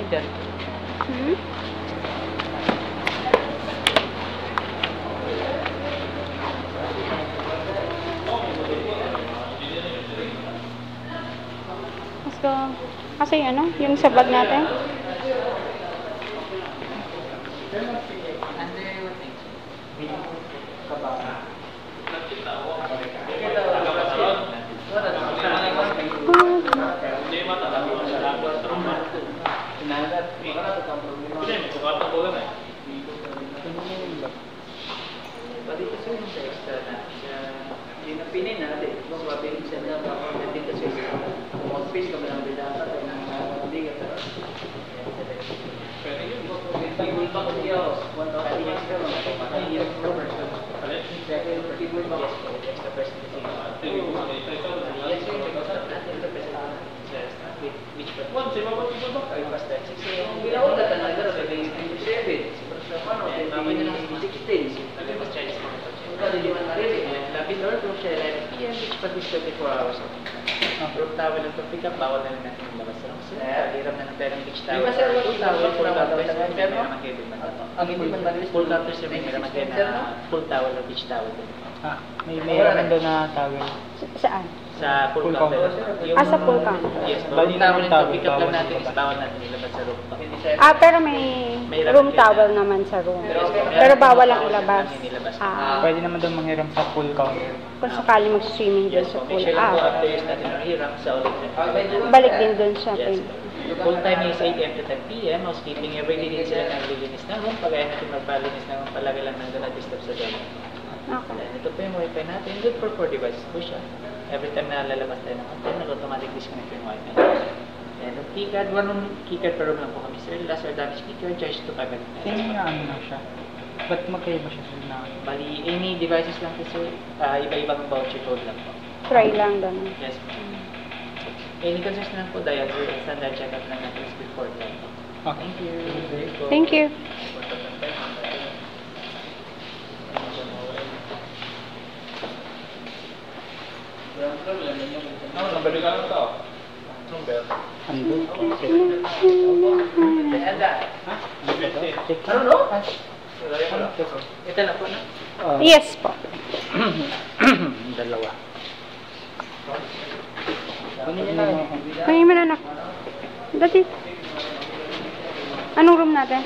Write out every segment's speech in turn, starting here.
dyan. Hmm? Let's go. Kasi ano, yung sa bag natin. Room towel ang pick up, bawal na lang natin yung labas. Hiram na ng perang beach towel. Full towel, full towel. Ang hindi man malinis, full towel sir, may hiram natin na full towel o beach towel. May hiram doon na towel. Saan? Sa full counter. Sa full counter. Yes, room towel ito, pick up lang natin, is bawal natin ilabas sa room. Pero may room towel naman sa room. Pero bawal lang ilabas. Pwede naman doon manghiram sa full counter. Kung sakali mag-swimming doon sa pool. After natin ang hiram sa ulit. Balik din doon siya. Yes. Full time is 8 AM to 10 PM. Housekeeping every day din sila naglilinis ng room. Pag ayaw natin magpalinis ng room, palagi lang nang doon disturb sa doon. Okay. Ito po yung wifi natin. Good for 4 devices po siya. Every time na lalabas tayo ng hotel, nag-automatic disconnect yung wifi. And yung keycard, one keycard per room lang po kami sir. Last or damage keycard, charge to 500. Same nga ano na siya. Ba't magkaiba siya sa Bali, any devices lang po sir. Iba-ibang voucher code lang po. Try lang doon. Yes po. Any concerns lang po, dial sir. Standard check-up lang natin is before lang po. Okay. Thank you. Thank you. Nabalik ka lang ito. Number. Ando. Ano no? Ito na po na. Yes po. Dalawa. Kunin mo na anak. Dati. Anong room natin?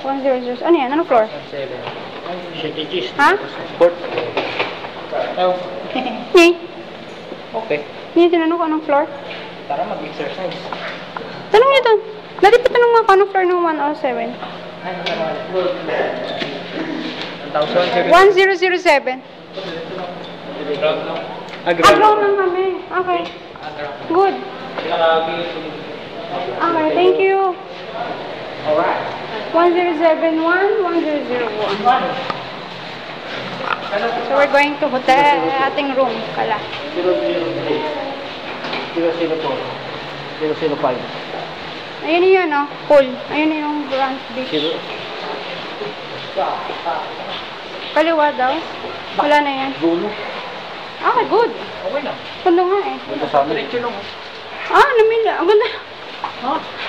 1007. 100. Ano yan? Anong floor? 7. Strategist. Ha? Sport. Hey. Okay. Hindi tinanong ko anong floor? Tara mag-exercise. Tanong niyo doon. Dati pa tanong mo ako anong floor ng 107. 1007. Ground lang kami. Okay. Good. Okay, thank you. Alright. 1071, 1001. So we're going to hotel, ating room, kala. 005. Ayun yun, no? Pool. Ayun yung Grand Beach. Kaliwa daw. Wala na yan. Dulo. Okay, good. Okay na. Ganda nga eh. Ganda sa amin. Namila. Ang ganda.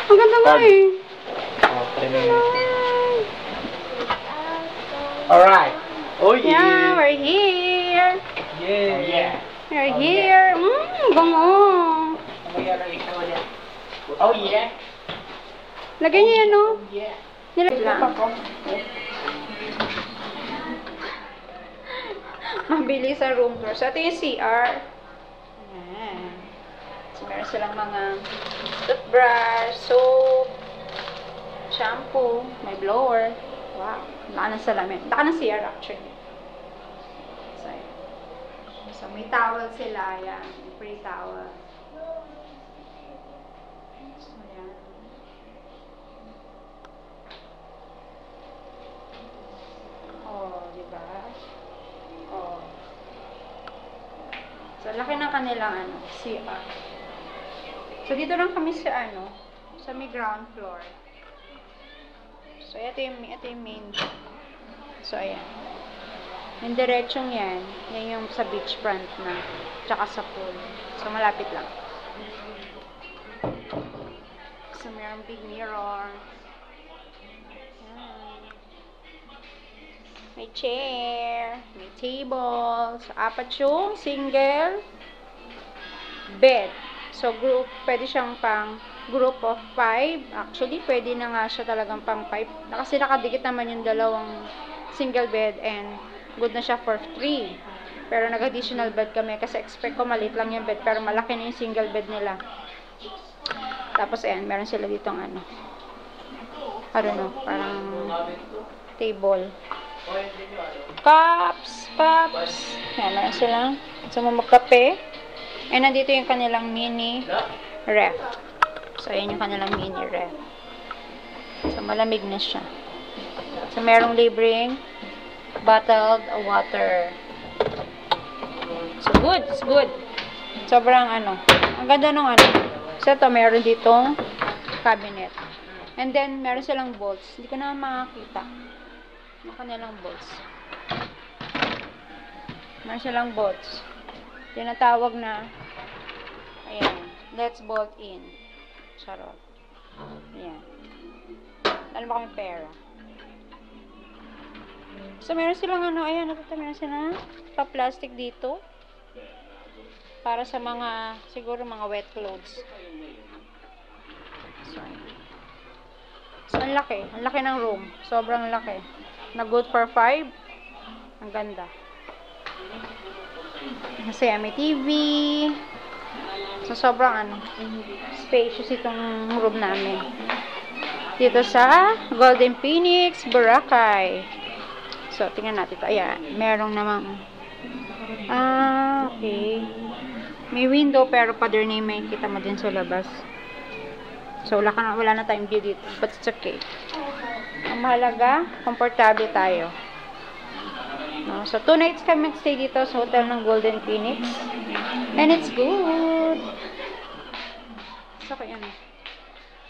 Ang ganda nga eh. Alright. Oh yeah. Yeah, we're here. Yeah. We're here. Bango. Oh yeah. Lagay niyo yan, no? Yeah. Nilagay lang. Mabilis ang room tour. So, ito yung CR. Ayan. So, meron silang mga toothbrush, soap, shampoo, may blower. Wow. Laka ng salamin. Laka ng CR actually. So, ayan. So, may towel sila. Ayan. Free towel. So, ayan. Oh, diba? Oh. So, laki ng kanilang CR. So, dito lang kami sa sa may ground floor. So, ito yung main. So, ayan. Yung diretsong yan yung sa beachfront na, tsaka sa pool. So, malapit lang. So, mayroong big mirror. May chair, may table. So, 4 yung single bed. So, pwede siyang pang group of 5. Actually, pwede na nga siya talagang pang 5. Kasi nakadikit naman yung dalawang single bed and good na siya for 3. Pero nag-additional bed kami kasi expect ko maliit lang yung bed pero malaki na yung single bed nila. Tapos, ayan, meron sila ditong ano. I don't know, parang table. Cups. Ayan, meron silang sa magkape. And nandito yung kanilang mini ref. So, ayan yung kanilang mini ref. So, malamig na siya. So, merong libreng bottled water. So, good. It's good. Sobrang ano. Ang ganda nung ano. So, ito, meron ditong cabinet. And then, meron silang bolts. Hindi ko na makakita. Yung kanilang bolts. Meron silang bolts. Tinatawag na, ayan, let's bolt in. Charot. Ayan. Alam mo kami pera. So, meron silang ano, ayan, meron silang pa-plastic dito. Para sa mga, siguro mga wet clothes. So, ang laki. Ang laki ng room. Sobrang laki. Na good for 5. Ang ganda. Kasi may TV. So, sobrang ano, spacious itong room namin. Dito sa Golden Phoenix, Boracay. So, tingnan natin ito. Ayan, merong namang okay. May window pero father name may kita mo din sa labas. So, wala na tayong view dito. But it's okay. Ang mahalaga, komportable tayo. No? So, 2 nights kami stay dito sa hotel ng Golden Phoenix. And it's good. So, kaya ano.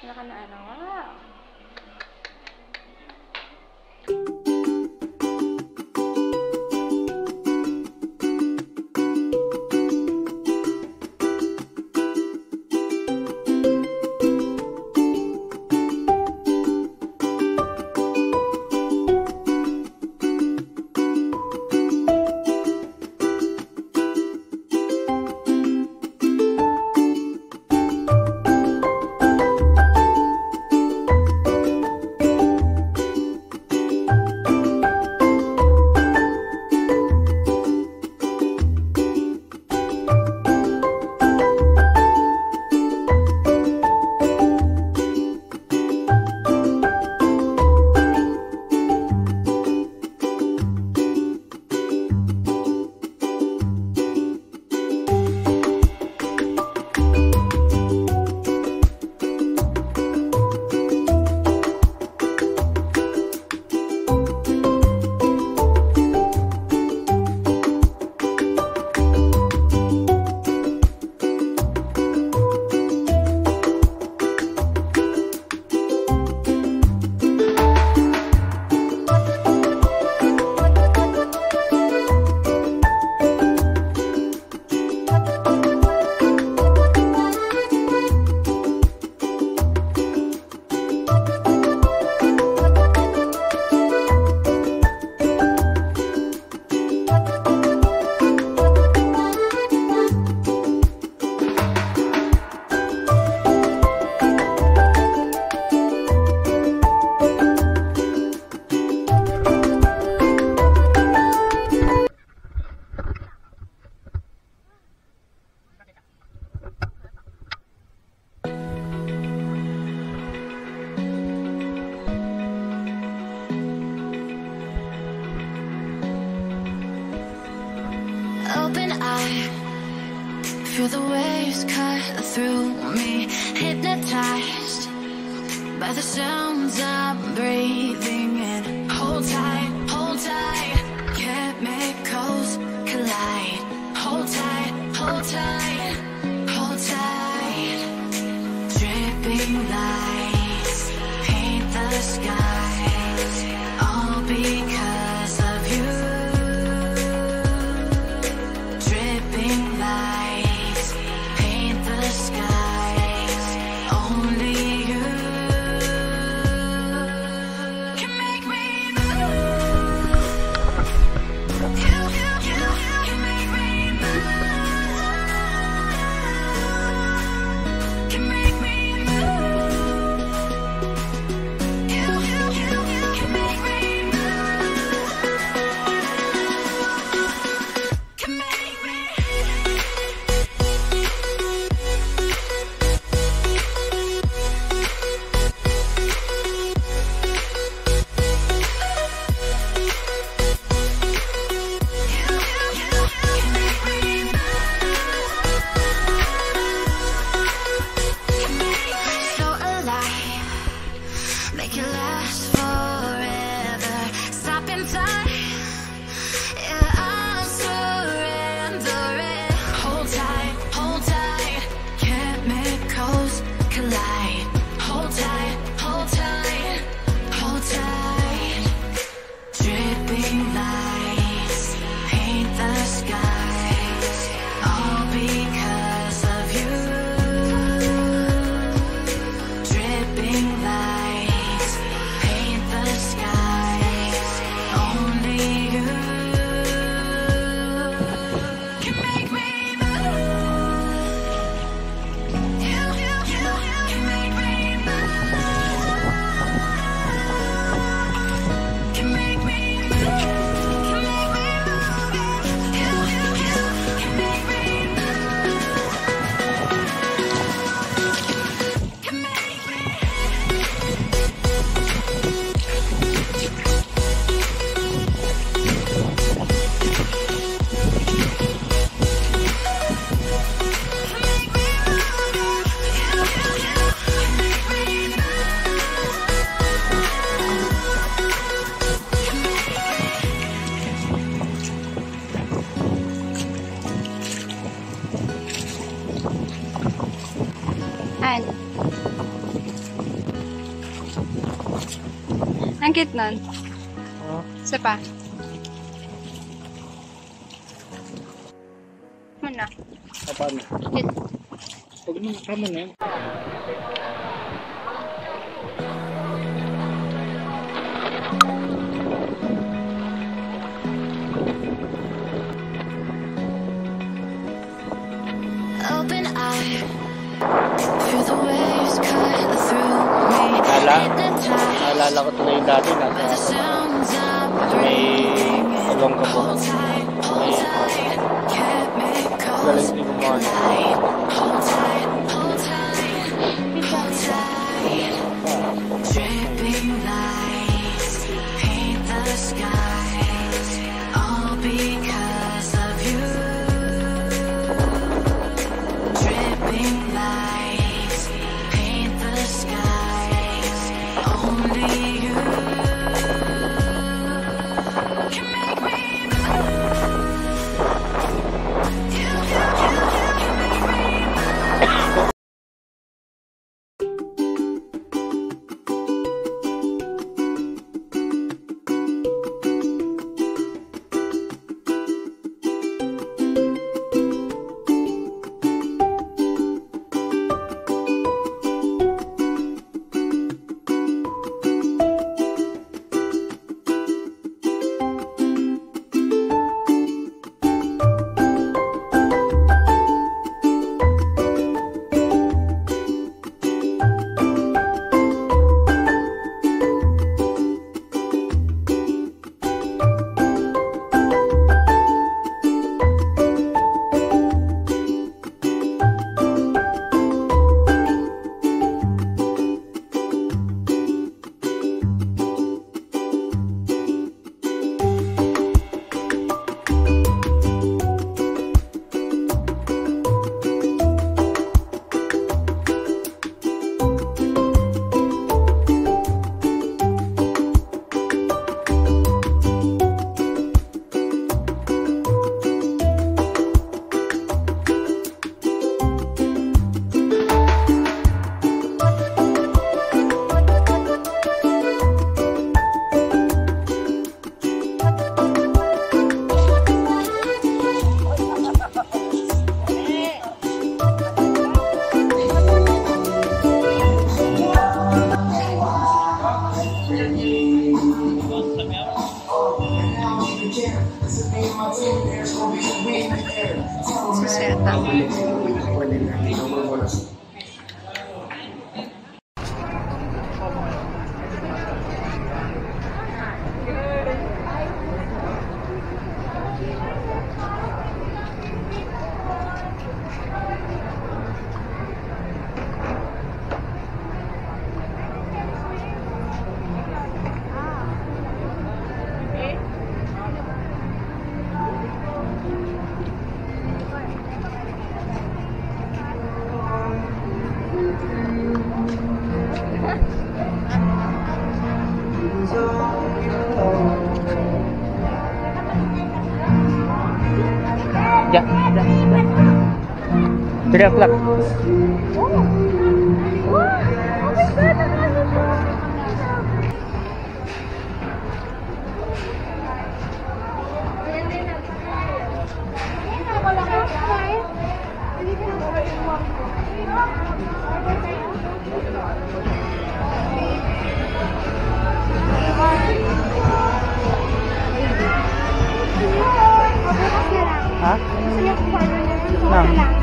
Wala ka na ano. Wow. Open eye, feel the waves cut through me, hypnotized by the sounds I'm breathing in. Hold tight, chemicals collide. Hold tight, hold tight, hold tight. Dripping lights paint the skies, all because of you. Dripping lights paint the skies, only you. chemicals collide. Hold tight, hold tight, hold tight. Dripping lights paint the skies, all because of you. Dripping lights paint the skies, only you can make me move. You can make me move. Can make me move. Can make me move. You can make me move. Can make me. An? Ang cute nun. Isa pa. Muna. Paano? Cute. Huwag mo kamo na yun. Open eye, feel the waves cut through me. Hypnotized Naalala ko tuloy yung dati by the nasa sounds I'm may breathing. along ka po. Hold tight, chemicals Galing din mo collide. Hold tight, hold tight, hold tight. Dripping lights paint the skies, all because of you. Dripping lights paint the skies, only you can make me move. You can make me move. Suseta. Yeah. 3 o'clock. Ha?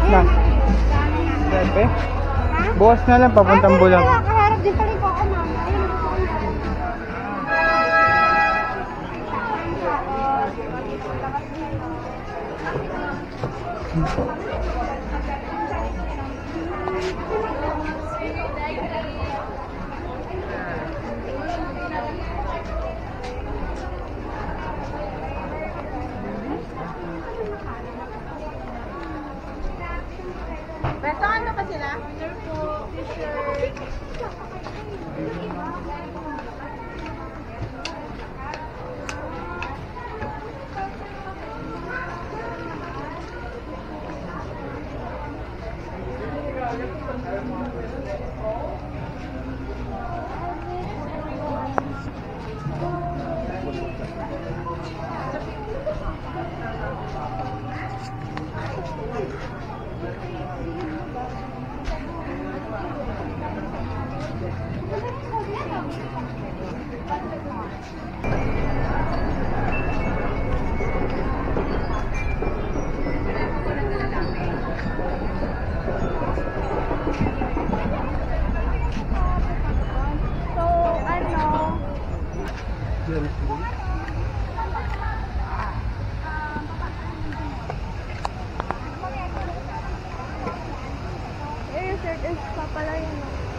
Nang. Pepe? Bukas na lang, papuntang Bulang. Nakaharap din pala ko ako, mama. Ayun, gusto ko na. Beto, ano pa sila? T-shirt. Shirt is papala yun.